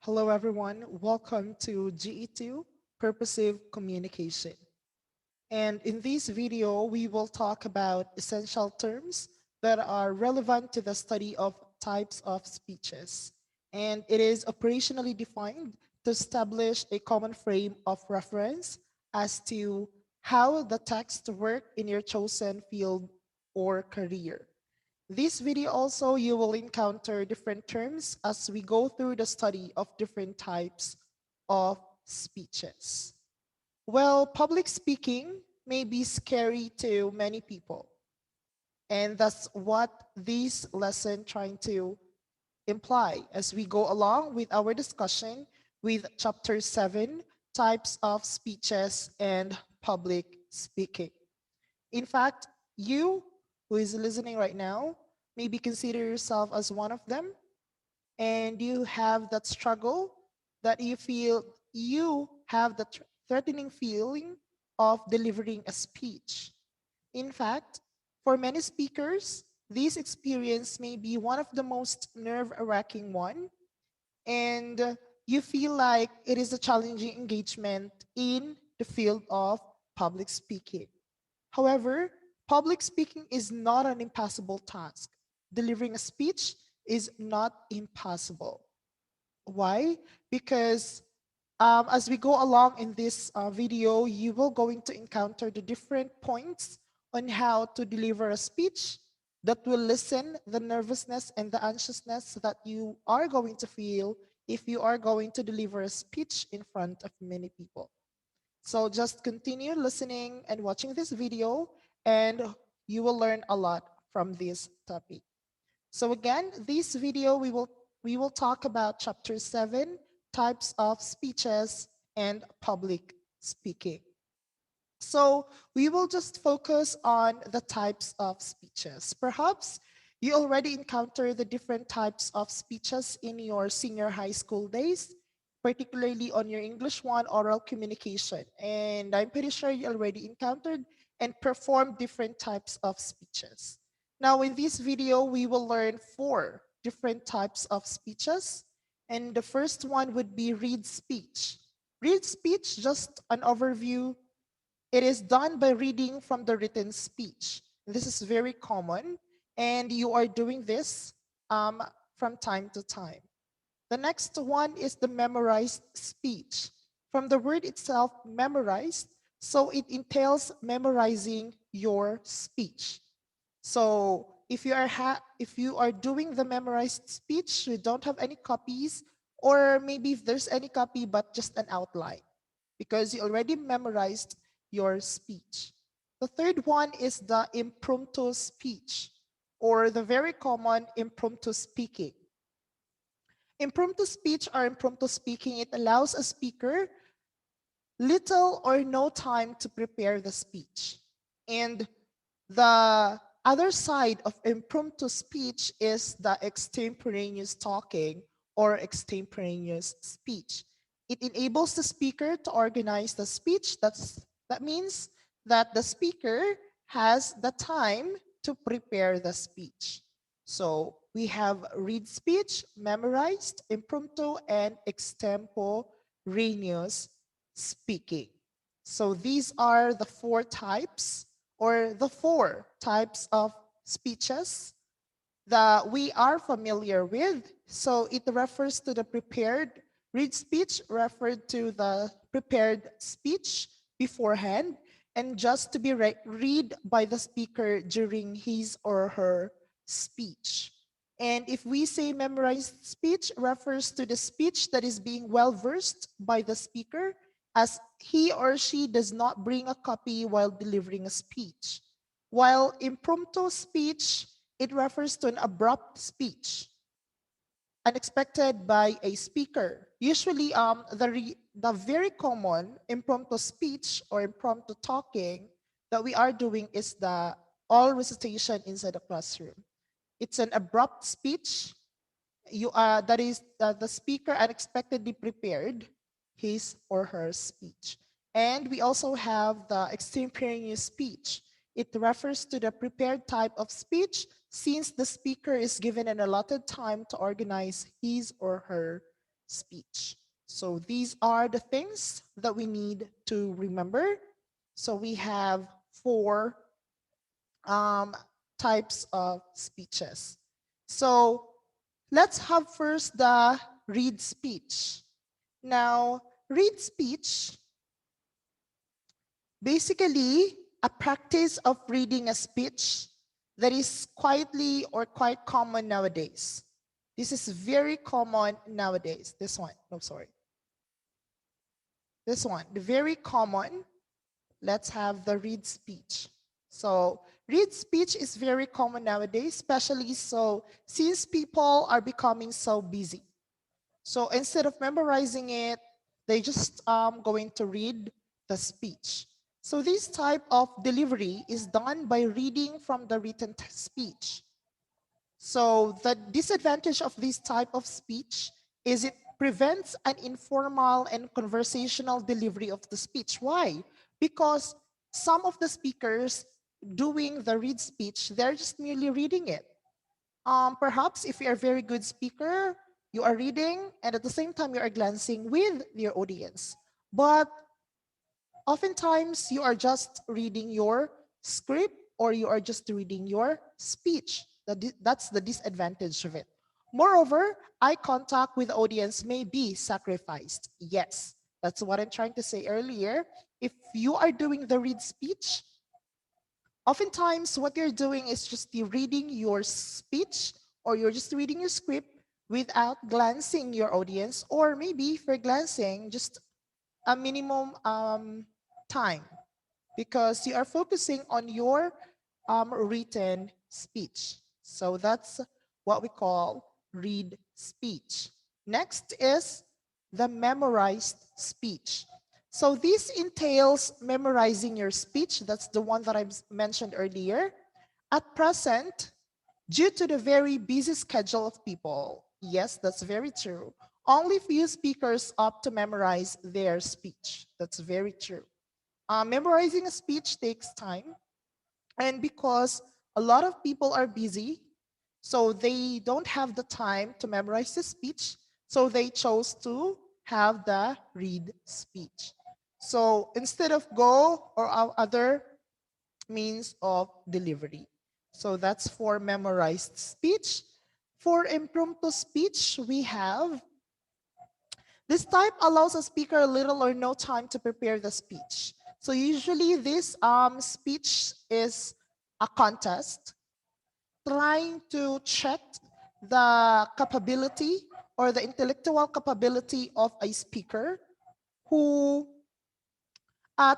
Hello, everyone. Welcome to GE2 Purposive Communication. And in this video, we will talk about essential terms that are relevant to the study of types of speeches. And it is operationally defined to establish a common frame of reference as to how the text work in your chosen field or career. This video also, you will encounter different terms as we go through the study of different types of speeches. Well, public speaking may be scary to many people, and that's what this lesson trying to imply as we go along with our discussion with chapter 7, types of speeches and public speaking. In fact, you who is listening right now, maybe consider yourself as one of them, and you have that struggle that you feel you have the threatening feeling of delivering a speech. In fact, for many speakers, this experience may be one of the most nerve-wracking one, and you feel like it is a challenging engagement in the field of public speaking. However, public speaking is not an impossible task. Delivering a speech is not impossible. Why? Because as we go along in this video, you will going to encounter the different points on how to deliver a speech that will lessen the nervousness and the anxiousness that you are going to feel if you are going to deliver a speech in front of many people. So just continue listening and watching this video, and you will learn a lot from this topic. So again, this video we will talk about chapter 7, types of speeches and public speaking. So we will just focus on the types of speeches. Perhaps you already encountered the different types of speeches in your senior high school days, particularly on your English 1 oral communication. And I'm pretty sure you already encountered and performed different types of speeches. Now in this video, we will learn 4 different types of speeches. And the first one would be read speech. Read speech, just an overview, it is done by reading from the written speech. This is very common, and you are doing this from time to time. The next one is the memorized speech. From the word itself, memorized, so it entails memorizing your speech. So if you are doing the memorized speech, you don't have any copies, or maybe if there's any copy but just an outline, because you already memorized your speech. The third one is the impromptu speech, or the very common impromptu speaking. Impromptu speech or impromptu speaking, it allows a speaker little or no time to prepare the speech. And the other side of impromptu speech is the extemporaneous talking or extemporaneous speech. It enables the speaker to organize the speech. That means that the speaker has the time to prepare the speech. So we have read speech, memorized, impromptu, and extemporaneous speaking. So these are the 4 types or the 4 types of speeches that we are familiar with. So it refers to the prepared read speech, referred to the prepared speech beforehand, and just to be read by the speaker during his or her speech. And if we say memorized speech, refers to the speech that is being well versed by the speaker, as he or she does not bring a copy while delivering a speech. While impromptu speech, it refers to an abrupt speech, unexpected by a speaker. Usually, the very common impromptu speech or impromptu talking that we are doing is the all recitation inside the classroom. It's an abrupt speech. That is the speaker unexpectedly prepared his or her speech. And we also have the extemporaneous speech. It refers to the prepared type of speech since the speaker is given an allotted time to organize his or her speech. So these are the things that we need to remember. So we have four um, types of speeches. So let's have first the read speech. Now, read speech, basically a practice of reading a speech that is quietly or quite common nowadays. This is very common nowadays. This one, no, sorry. This one, the very common. Let's have the read speech. So read speech is very common nowadays, especially so since people are becoming so busy. So instead of memorizing it, they just going to read the speech. So this type of delivery is done by reading from the written speech. So the disadvantage of this type of speech is it prevents an informal and conversational delivery of the speech. Why? Because some of the speakers doing the read speech, they're just merely reading it. Perhaps if you're a very good speaker, you are reading and at the same time you are glancing with your audience. But oftentimes you are just reading your script or you are just reading your speech. That's the disadvantage of it. Moreover, eye contact with the audience may be sacrificed. Yes, that's what I'm trying to say earlier. If you are doing the read speech, oftentimes what you're doing is just you reading your speech or you're just reading your script without glancing your audience, or maybe if you're glancing, just a minimum time because you are focusing on your written speech. So that's what we call read speech. Next is the memorized speech. So this entails memorizing your speech. That's the one that I mentioned earlier. At present, due to the very busy schedule of people, yes, that's very true. Only few speakers opt to memorize their speech. That's very true. Memorizing a speech takes time, and because a lot of people are busy, so they don't have the time to memorize the speech, so they chose to have the read speech. So instead of go or our other means of delivery. So that's for memorized speech. For impromptu speech, we have this type allows a speaker little or no time to prepare the speech. So usually this speech is a contest trying to check the capability or the intellectual capability of a speaker who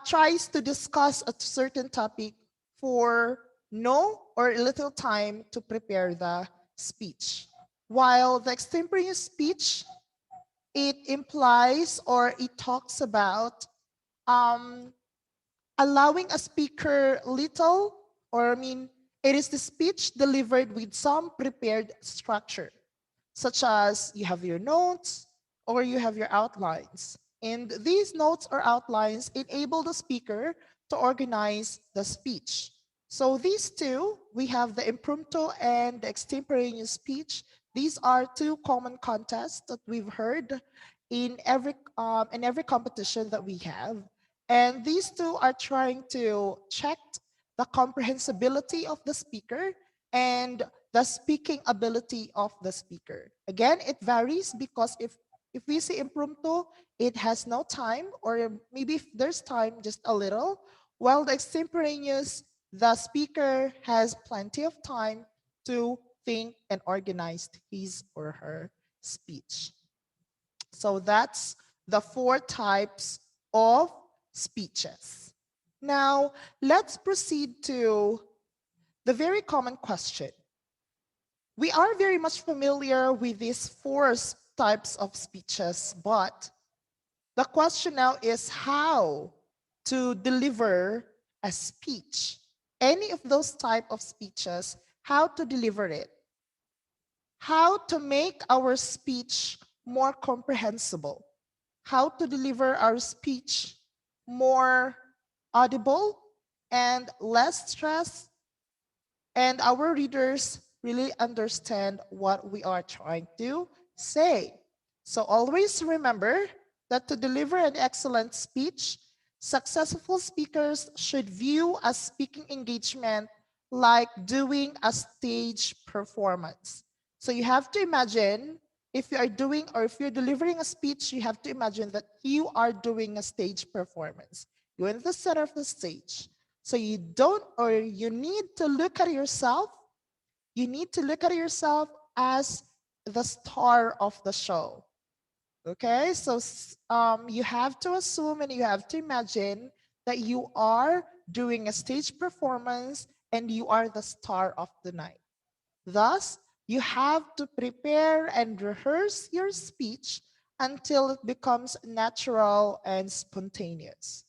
tries to discuss a certain topic for no or little time to prepare the speech. While the extemporaneous speech, it implies or it talks about um, allowing a speaker little, or I mean, it is the speech delivered with some prepared structure, such as you have your notes or you have your outlines. And these notes or outlines enable the speaker to organize the speech. So these two, we have the impromptu and the extemporaneous speech. These are two common contests that we've heard in every competition that we have. And these two are trying to check the comprehensibility of the speaker and the speaking ability of the speaker. Again, it varies because if we say impromptu, it has no time, or maybe if there's time, just a little. While the extemporaneous, the speaker has plenty of time to think and organize his or her speech. So that's the four types of speeches. Now, let's proceed to the very common question. We are very much familiar with these four types of speeches, but the question now is how to deliver a speech. Any of those type of speeches, how to deliver it. How to make our speech more comprehensible. How to deliver our speech more audible and less stress, and our readers really understand what we are trying to say. So always remember that to deliver an excellent speech, successful speakers should view a speaking engagement like doing a stage performance. So you have to imagine if you are doing or if you're delivering a speech, you have to imagine that you are doing a stage performance. You're in the center of the stage. So you don't or you need to look at yourself. You need to look at yourself as the star of the show. Okay, so you have to assume and you have to imagine that you are doing a stage performance and you are the star of the night. Thus, you have to prepare and rehearse your speech until it becomes natural and spontaneous.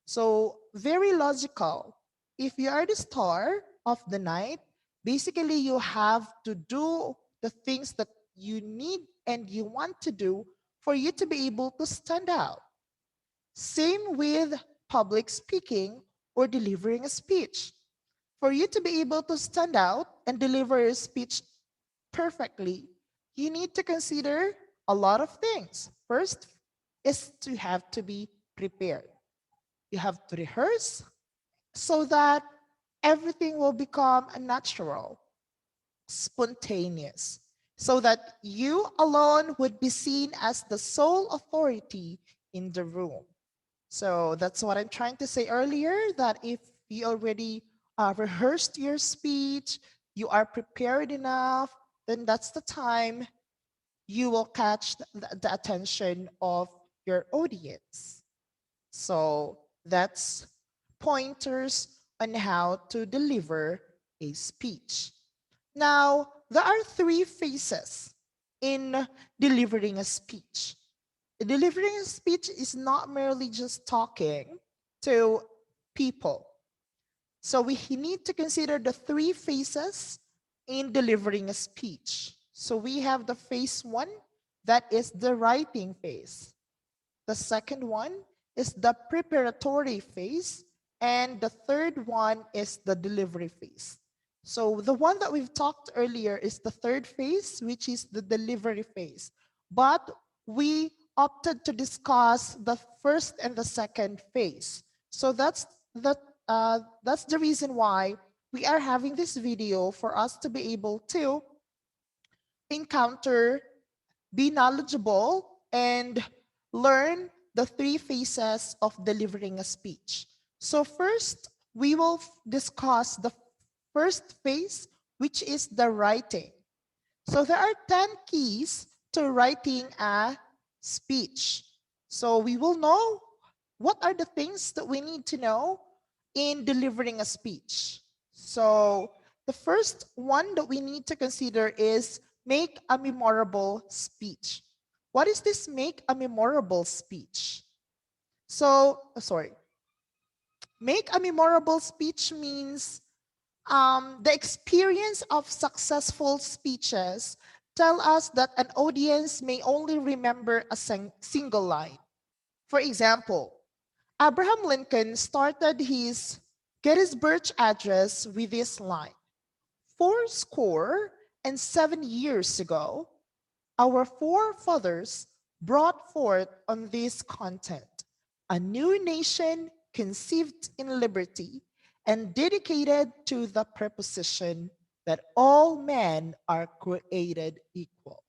So, very logical. If you are the star of the night, basically you have to do the things that you need and you want to do for you to be able to stand out. Same with public speaking or delivering a speech. For you to be able to stand out and deliver a speech perfectly, you need to consider a lot of things. First is to have to be prepared. You have to rehearse so that everything will become natural, spontaneous, so that you alone would be seen as the sole authority in the room. So that's what I'm trying to say earlier, that if you already rehearsed your speech, you are prepared enough, then that's the time you will catch the attention of your audience. So that's pointers on how to deliver a speech. Now, there are three phases in delivering a speech. Delivering a speech is not merely just talking to people. So we need to consider the three phases in delivering a speech. So we have the phase one, that is the writing phase. The second one is the preparatory phase. And the third one is the delivery phase. So the one that we've talked earlier is the third phase, which is the delivery phase. But we opted to discuss the first and the second phase. So that's the reason why we are having this video, for us to be able to encounter, be knowledgeable, and learn the three phases of delivering a speech. So first, we will discuss the first phase, which is the writing. So there are 10 keys to writing a speech. So we will know what are the things that we need to know in delivering a speech. So the first one that we need to consider is make a memorable speech. What is this make a memorable speech? So, sorry. Make a memorable speech means the experience of successful speeches tell us that an audience may only remember a single line. For example, Abraham Lincoln started his Gettysburg Address with this line: 4 score and 7 years ago, our forefathers brought forth on this content a new nation conceived in liberty and dedicated to the proposition that all men are created equal.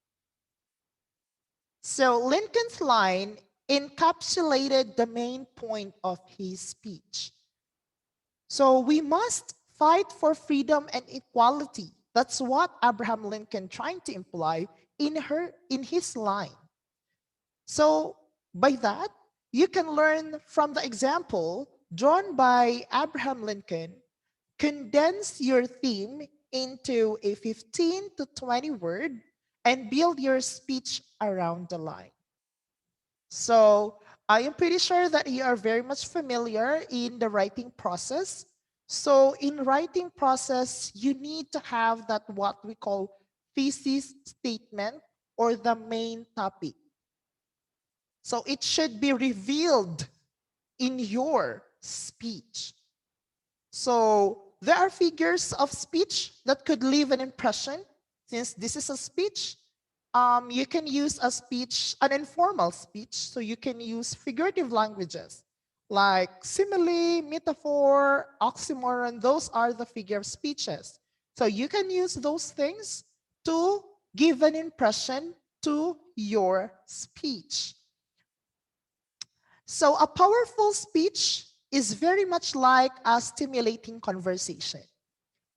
So Lincoln's line encapsulated the main point of his speech. So we must fight for freedom and equality. That's what Abraham Lincoln trying to imply in his line. So by that, you can learn from the example drawn by Abraham Lincoln. Condense your theme into a 15 to 20 word and build your speech around the line. So I am pretty sure that you are very much familiar in the writing process. So in writing process, you need to have that what we call thesis statement or the main topic. So it should be revealed in your speech. So there are figures of speech that could leave an impression, since this is a speech. You can use a speech, an informal speech, so you can use figurative languages like simile, metaphor, oxymoron. Those are the figure of speeches. So you can use those things to give an impression to your speech. So a powerful speech is very much like a stimulating conversation.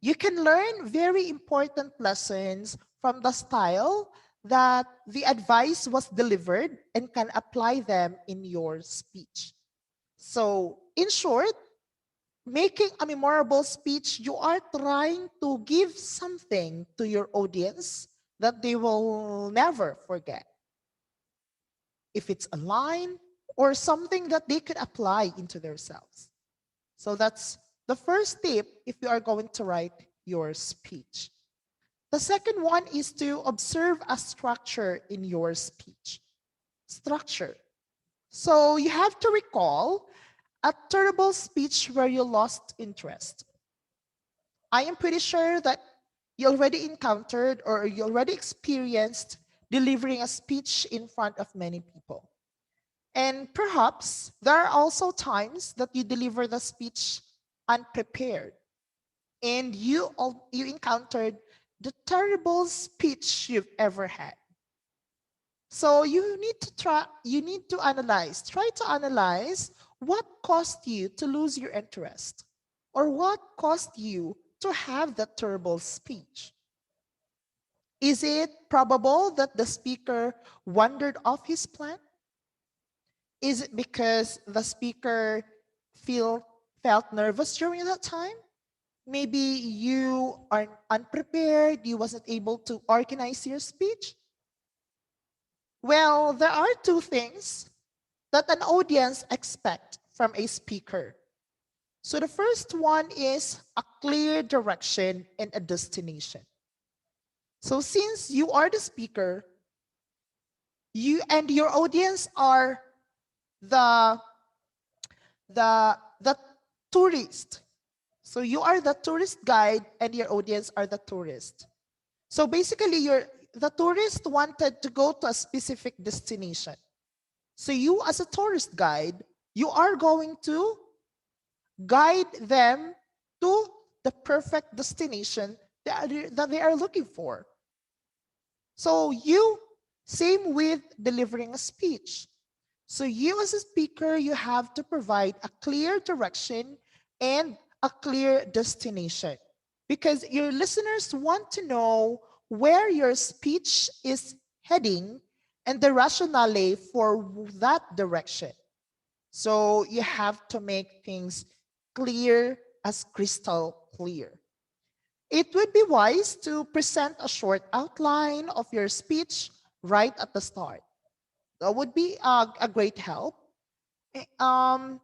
You can learn very important lessons from the style that the advice was delivered and can apply them in your speech. So, in short, making a memorable speech, you are trying to give something to your audience that they will never forget. If it's a line or something that they could apply into themselves. So that's the first tip if you are going to write your speech. The second one is to observe a structure in your speech. Structure. So you have to recall a terrible speech where you lost interest. I am pretty sure that you already encountered or you already experienced delivering a speech in front of many people. And perhaps there are also times that you deliver the speech unprepared and you encountered the terrible speech you've ever had. So you need to try to analyze what caused you to lose your interest or what caused you to have that terrible speech. Is it probable that the speaker wandered off his plan? Is it because the speaker feel, felt nervous during that time? Maybe you are unprepared, you wasn't able to organize your speech. Well, there are two things that an audience expect from a speaker. So the first one is a clear direction and a destination. So since you are the speaker, you and your audience are the the tourist. So you are the tourist guide and your audience are the tourist. So basically the tourist wanted to go to a specific destination. So you as a tourist guide, you are going to guide them to the perfect destination that they are looking for. So same with delivering a speech. So you as a speaker, you have to provide a clear direction and a clear destination because your listeners want to know where your speech is heading and the rationale for that direction. So you have to make things clear as crystal clear. It would be wise to present a short outline of your speech right at the start. That would be a great help. Um,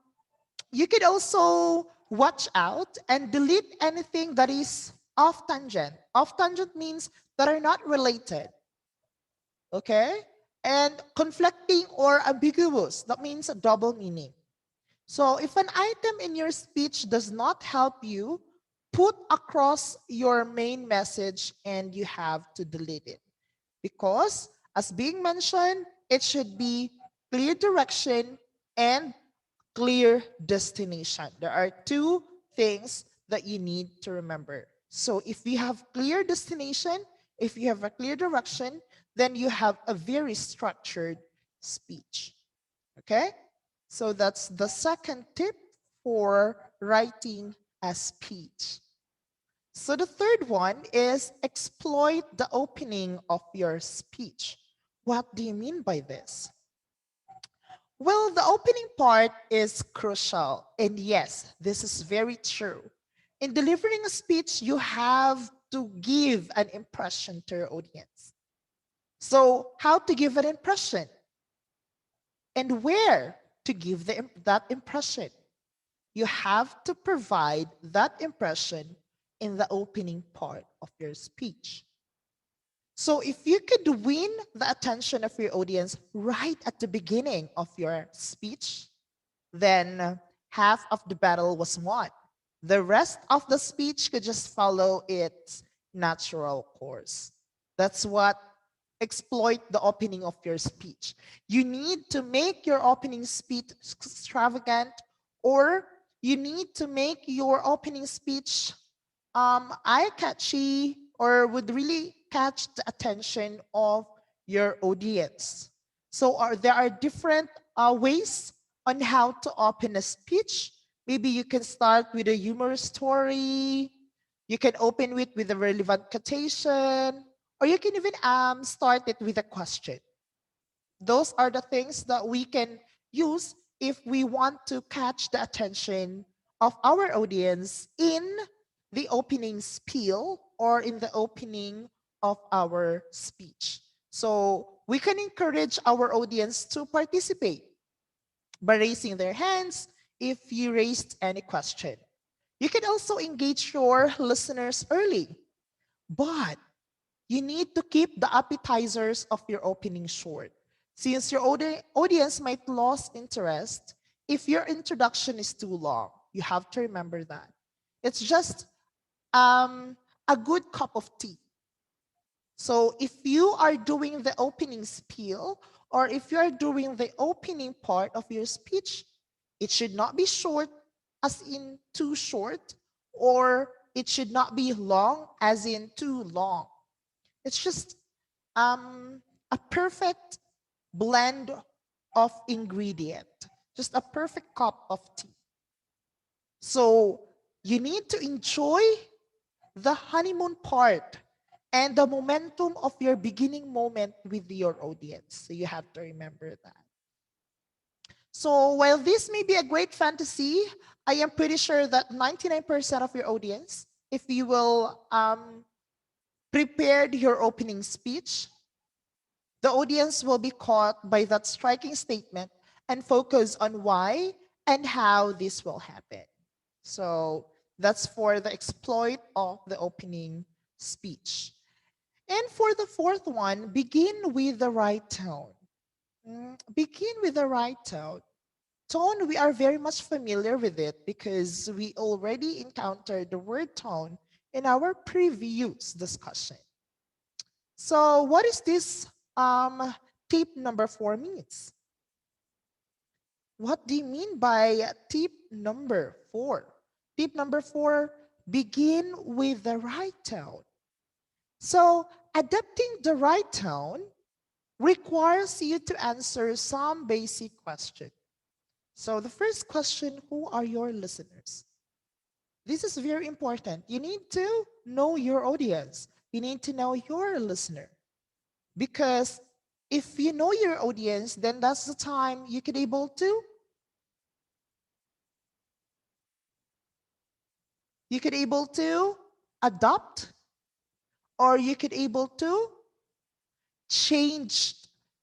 you could also watch out and delete anything that is off tangent. Off tangent means that are not related. Okay? And conflicting or ambiguous, that means a double meaning. So if an item in your speech does not help you, put across your main message and you have to delete it. Because as being mentioned, it should be clear direction and clear destination. There are two things that you need to remember. So if you have clear destination, if you have a clear direction, then you have a very structured speech. Okay? So that's the second tip for writing a speech. So the third one is exploit the opening of your speech. What do you mean by this? Well, the opening part is crucial. And yes, this is very true. In delivering a speech, you have to give an impression to your audience. So, how to give an impression? And where to give that impression? You have to provide that impression in the opening part of your speech. So if you could win the attention of your audience right at the beginning of your speech, then half of the battle was won. The rest of the speech could just follow its natural course. That's what exploit the opening of your speech. You need to make your opening speech extravagant, or you need to make your opening speech eye-catchy, or would really catch the attention of your audience. So there are different ways on how to open a speech. Maybe you can start with a humorous story. You can open with a relevant quotation, or you can even start it with a question. Those are the things that we can use if we want to catch the attention of our audience in the opening spiel or in the opening of our speech. So we can encourage our audience to participate by raising their hands if you raised any question. You can also engage your listeners early, but you need to keep the appetizers of your opening short. Since your audience might lose interest if your introduction is too long. You have to remember that. It's just a good cup of tea. So if you are doing the opening spiel, or if you are doing the opening part of your speech, it should not be short, as in too short, or it should not be long, as in too long. It's just a perfect blend of ingredient, just a perfect cup of tea. So you need to enjoy the honeymoon part and the momentum of your beginning moment with your audience. So you have to remember that. So while this may be a great fantasy, I am pretty sure that 99% of your audience, if you will prepared your opening speech, the audience will be caught by that striking statement and focus on why and how this will happen. So that's for the exploit of the opening speech. And for the fourth one, begin with the right tone. Begin with the right tone. Tone, we are very much familiar with it because we already encountered the word tone in our previous discussion. So what is this tip number 4 means? What do you mean by tip number 4? Tip number 4, begin with the right tone. So adapting the right tone requires you to answer some basic questions. So the first question, who are your listeners? This is very important. You need to know your audience. You need to know your listener. Because if you know your audience, then that's the time you could able to adopt, or you could able to change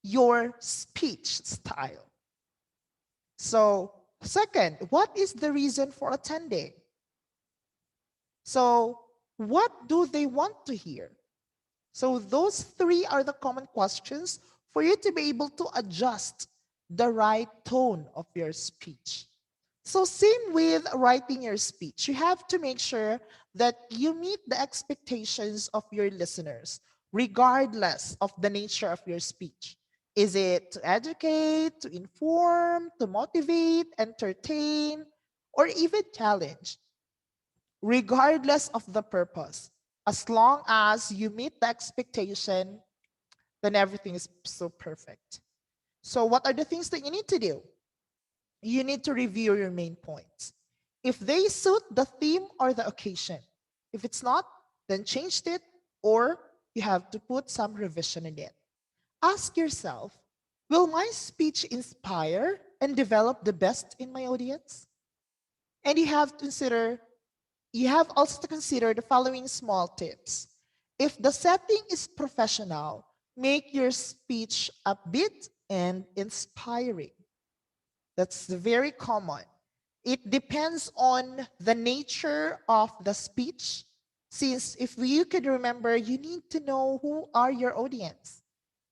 your speech style. So second, what is the reason for attending? So what do they want to hear? So those 3 are the common questions for you to be able to adjust the right tone of your speech. So same with writing your speech. You have to make sure that you meet the expectations of your listeners, regardless of the nature of your speech. Is it to educate, to inform, to motivate, entertain, or even challenge? Regardless of the purpose, as long as you meet the expectation, then everything is so perfect. So what are the things that you need to do? You need to review your main points. If they suit the theme or the occasion. If it's not, then change it, or you have to put some revision in it. Ask yourself, will my speech inspire and develop the best in my audience? And you have also to consider the following small tips. If the setting is professional, make your speech upbeat and inspiring. That's very common. It depends on the nature of the speech. Since if you could remember, you need to know who are your audience.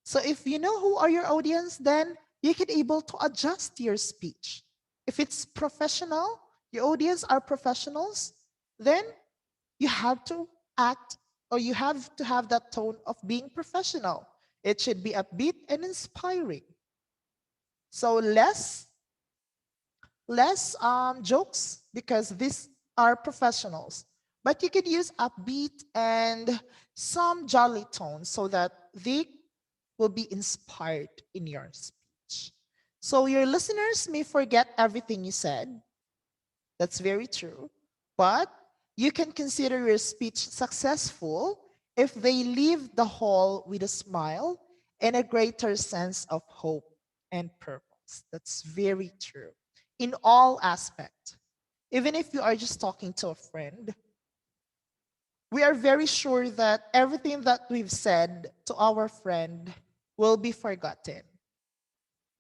So if you know who are your audience, then you can able to adjust your speech. If it's professional, your audience are professionals, then you have to act, or you have to have that tone of being professional. It should be upbeat and inspiring. So less jokes because these are professionals. But you could use upbeat and some jolly tones so that they will be inspired in your speech. So your listeners may forget everything you said. That's very true. But you can consider your speech successful if they leave the hall with a smile and a greater sense of hope and purpose. That's very true in all aspects. Even if you are just talking to a friend, we are very sure that everything that we've said to our friend will be forgotten.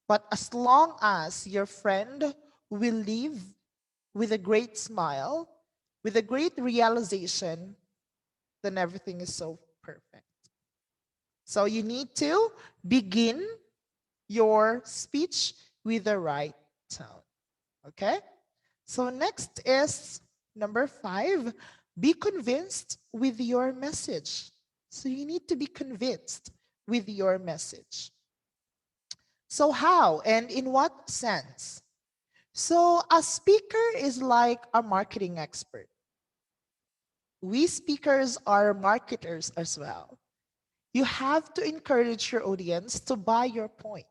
But as long as your friend will leave with a great smile, with a great realization, then everything is so perfect. So you need to begin your speech with the right tone. Okay? So next is number 5, be convinced with your message. So you need to be convinced with your message. So how and in what sense? So a speaker is like a marketing expert. We speakers are marketers as well. You have to encourage your audience to buy your point.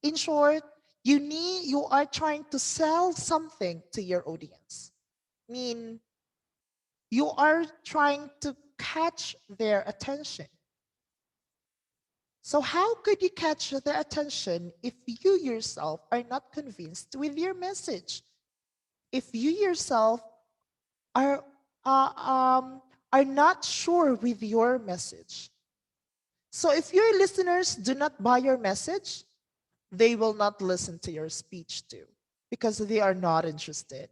In short, you are trying to sell something to your audience. I mean, you are trying to catch their attention. So how could you catch their attention if you yourself are not convinced with your message? If you yourself are uh, um, are not sure with your message. So if your listeners do not buy your message, they will not listen to your speech too because they are not interested.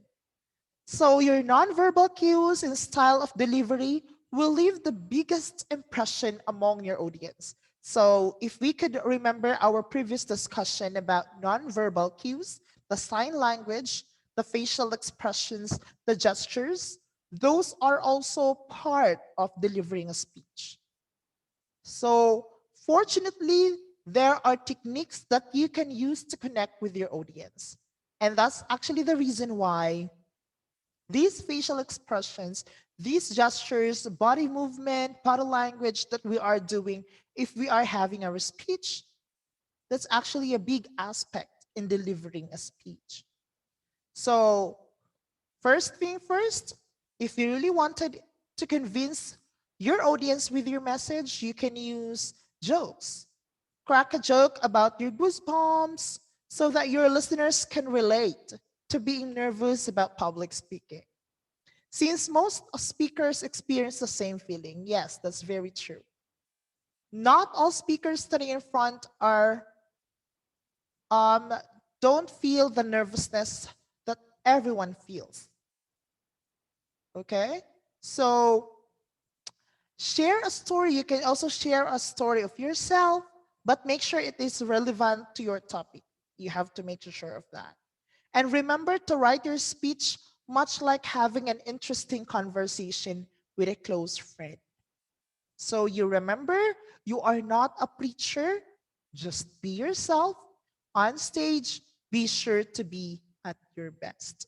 So your nonverbal cues and style of delivery will leave the biggest impression among your audience. So if we could remember our previous discussion about nonverbal cues, the sign language, the facial expressions, the gestures, those are also part of delivering a speech. So fortunately, there are techniques that you can use to connect with your audience. And that's actually the reason why these facial expressions, these gestures, body movement, body language that we are doing, if we are having our speech, that's actually a big aspect in delivering a speech. So, first thing first, if you really wanted to convince your audience with your message, you can use jokes. Crack a joke about your goosebumps so that your listeners can relate to being nervous about public speaking. Since most speakers experience the same feeling, yes, that's very true. Not all speakers standing in front are um, don't feel the nervousness that everyone feels. Okay, so share a story. You can also share a story of yourself, but make sure it is relevant to your topic. You have to make sure of that. And remember to write your speech much like having an interesting conversation with a close friend. So you remember, you are not a preacher, just be yourself. On stage, be sure to be at your best.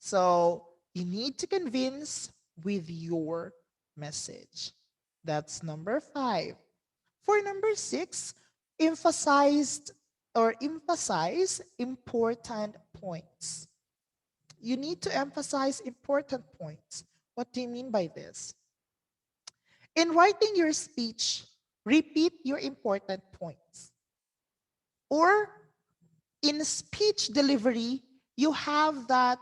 So you need to convince with your message. That's number 5. For number 6, emphasized or emphasize important points. You need to emphasize important points. What do you mean by this? In writing your speech, repeat your important points. Or in speech delivery, you have that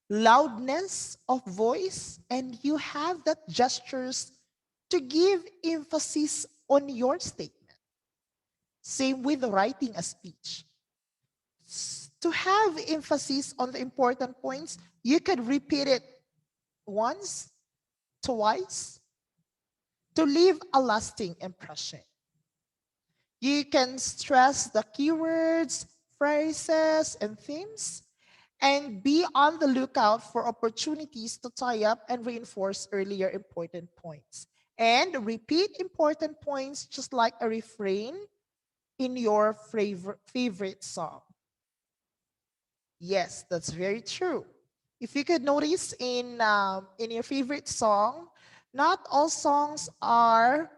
loudness of voice and you have that gestures to give emphasis on your statement. Same with writing a speech. To have emphasis on the important points, you could repeat it once, twice, to leave a lasting impression. You can stress the keywords, phrases, and themes, and be on the lookout for opportunities to tie up and reinforce earlier important points. And repeat important points just like a refrain in your favorite song. Yes, that's very true. If you could notice in your favorite song, not all songs are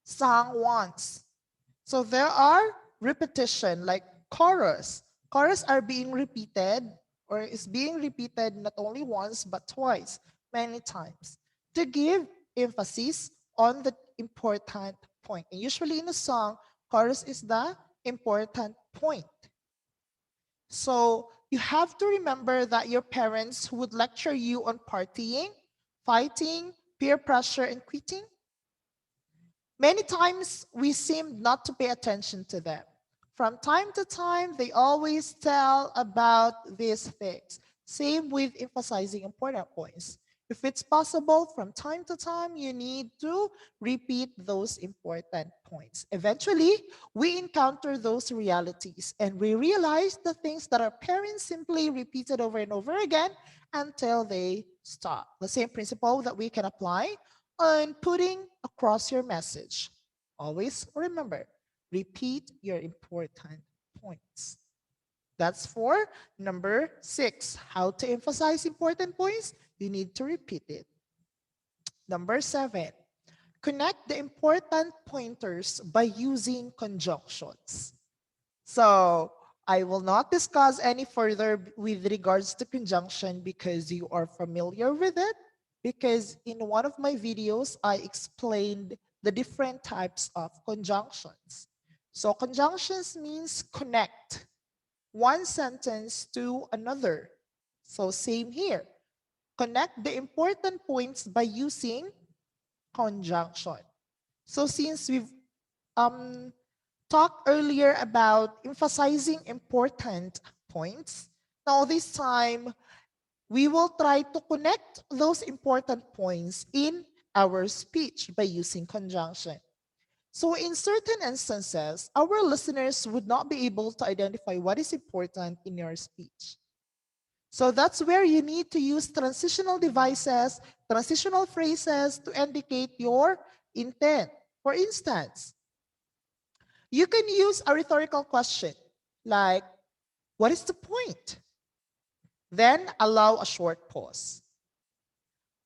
sung once. So there are repetition, like chorus. Chorus are being repeated or is being repeated not only once but twice, many times, to give emphasis on the important point. And usually in a song, chorus is the important point. So you have to remember that your parents would lecture you on partying, fighting, peer pressure, and quitting. Many times we seem not to pay attention to them. From time to time, they always tell about these things. Same with emphasizing important points. If it's possible, from time to time, you need to repeat those important points. Eventually, we encounter those realities and we realize the things that our parents simply repeated over and over again until they stop. The same principle that we can apply on putting across your message. Always remember, repeat your important points. That's for number 6. How to emphasize important points? You need to repeat it. Number 7, connect the important pointers by using conjunctions. So I will not discuss any further with regards to conjunction because you are familiar with it. Because in one of my videos, I explained the different types of conjunctions. So conjunctions means connect one sentence to another. So same here. Connect the important points by using conjunction. So since we've um, talked earlier about emphasizing important points, now this time we will try to connect those important points in our speech by using conjunction. So in certain instances, our listeners would not be able to identify what is important in your speech. So that's where you need to use transitional devices, transitional phrases to indicate your intent. For instance, you can use a rhetorical question like, what is the point? Then allow a short pause.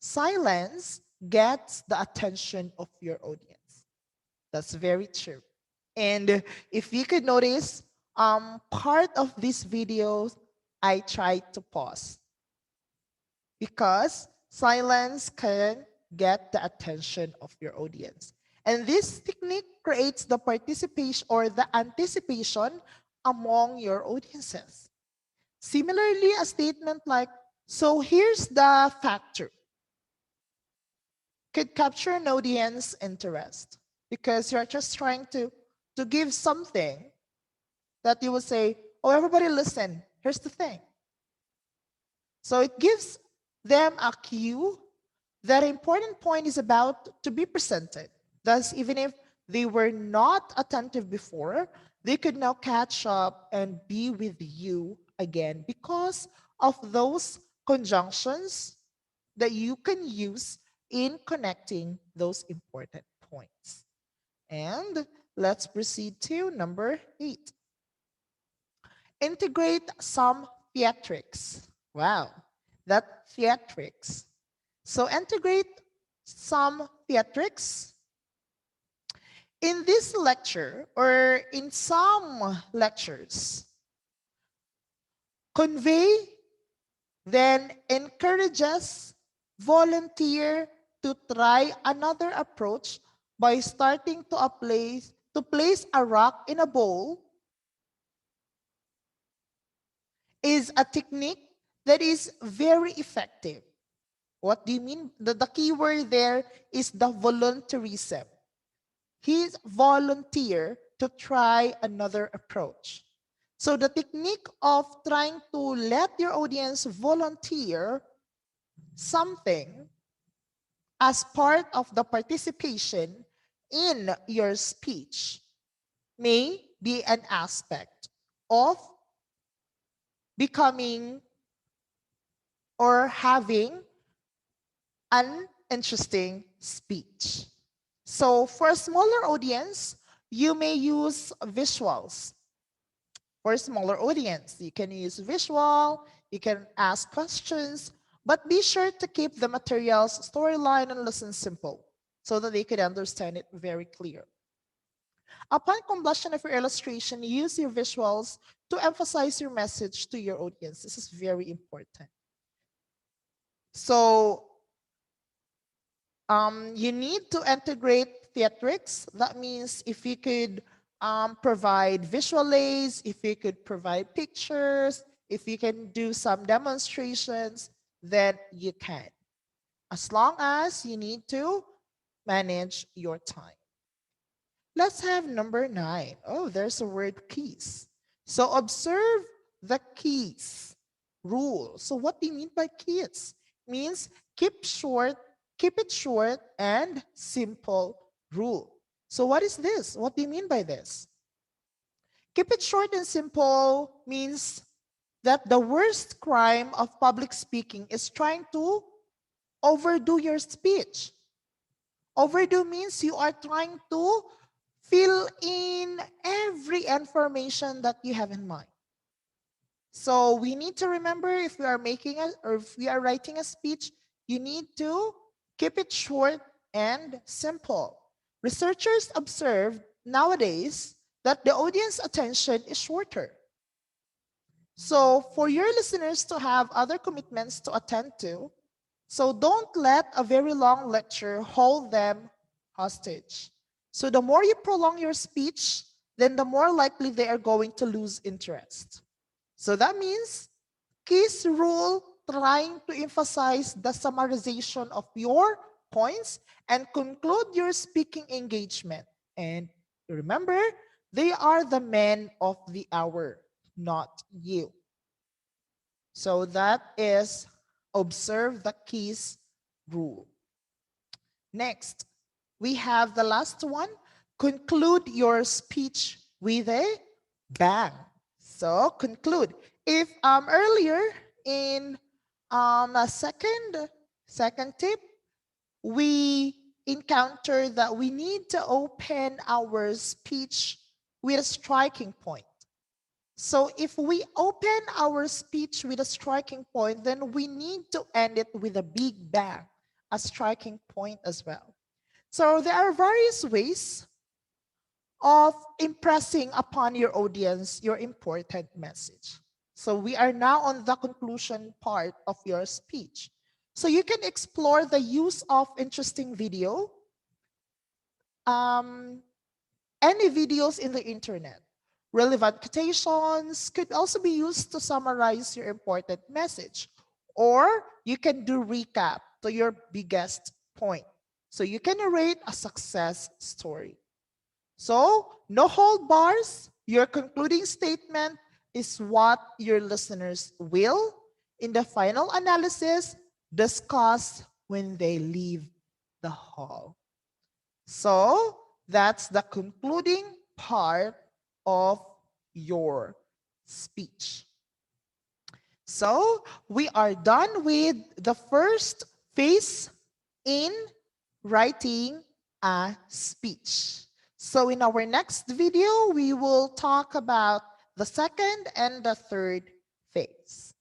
Silence gets the attention of your audience. That's very true. And if you could notice, part of this video, I tried to pause because silence can get the attention of your audience. And this technique creates the participation or the anticipation among your audiences. Similarly, a statement like, so here's the factor, could capture an audience interest because you're just trying to give something that you would say, oh, everybody listen, here's the thing. So it gives them a cue that important point is about to be presented. Thus, even if they were not attentive before, they could now catch up and be with you again because of those conjunctions that you can use in connecting those important points. And let's proceed to number 8. Integrate some theatrics. Wow, that theatrics. So integrate some theatrics. In this lecture, or in some lectures, convey then encourages volunteer to try another approach by starting to place a rock in a bowl is a technique that is very effective. What do you mean? The key word there is the volunteerism. He's volunteer to try another approach. So the technique of trying to let your audience volunteer something as part of the participation in your speech may be an aspect of becoming or having an interesting speech. So for a smaller audience, you may use visuals. For a smaller audience, you can use visual, you can ask questions, but be sure to keep the materials, storyline, and lesson simple so that they could understand it very clear. Upon completion of your illustration, use your visuals to emphasize your message to your audience. This is very important. So you need to integrate theatrics. That means if you could provide visual aids, if you could provide pictures, if you can do some demonstrations, then you can. As long as you need to manage your time. Let's have number 9. Oh, there's a word keys. So observe the keys rule. So what do you mean by keys? Means keep it short and simple rule. So what is this? What do you mean by this? Keep it short and simple means that the worst crime of public speaking is trying to overdo your speech. Overdo means you are trying to fill in every information that you have in mind. So we need to remember if we are making a or if we are writing a speech, you need to keep it short and simple. Researchers observed nowadays that the audience attention is shorter. So for your listeners to have other commitments to attend to, so don't let a very long lecture hold them hostage. So the more you prolong your speech, then the more likely they are going to lose interest. So that means KISS rule trying to emphasize the summarization of your points and conclude your speaking engagement. And remember, they are the men of the hour, not you. So that is observe the KISS rule. Next, we have the last one. Conclude your speech with a bang. So conclude. If earlier in a second tip, we encountered that we need to open our speech with a striking point. So if we open our speech with a striking point, then we need to end it with a big bang, a striking point as well. So there are various ways of impressing upon your audience your important message. So we are now on the conclusion part of your speech. So you can explore the use of interesting video, any videos in the internet. Relevant quotations could also be used to summarize your important message. Or you can do recap to your biggest point. So you can narrate a success story. So no hold bars. Your concluding statement is what your listeners will, in the final analysis, discuss when they leave the hall. So that's the concluding part of your speech. So we are done with the first phase in writing a speech. So in our next video, we will talk about the second and the third phase.